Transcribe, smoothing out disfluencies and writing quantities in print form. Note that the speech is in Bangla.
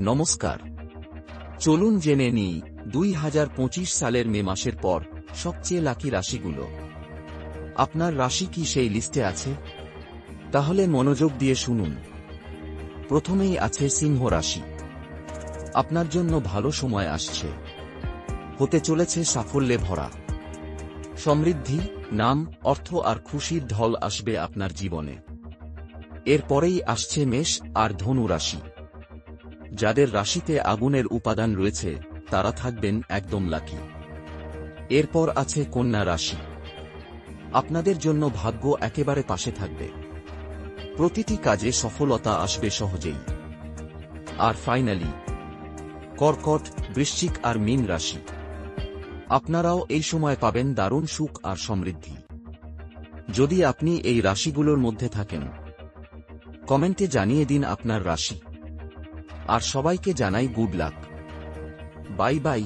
নমস্কার, চলুন জেনে নিই 2025 সালের মে মাসের পর সবচেয়ে লাকি রাশিগুলো। আপনার রাশি কি সেই লিস্টে আছে? তাহলে মনোযোগ দিয়ে শুনুন। প্রথমেই আছে সিংহ রাশি। আপনার জন্য ভালো সময় আসছে, হতে চলেছে সাফল্যে ভরা। সমৃদ্ধি, নাম, অর্থ আর খুশির ঢল আসবে আপনার জীবনে। এরপরেই আসছে মেষ আর ধনু রাশি। যাদের রাশিতে আগুনের উপাদান রয়েছে তারা থাকবেন একদম লাকি। এরপর আছে কন্যা রাশি। আপনাদের জন্য ভাগ্য একেবারে পাশে থাকবে, প্রতিটি কাজে সফলতা আসবে সহজেই। আর ফাইনালি কর্কট, বৃশ্চিক আর মীন রাশি। আপনারাও এই সময় পাবেন দারুণ সুখ আর সমৃদ্ধি। যদি আপনি এই রাশিগুলোর মধ্যে থাকেন, কমেন্টে জানিয়ে দিন আপনার রাশি। আর সবাইকে জানাই গুড লাক। Bye bye.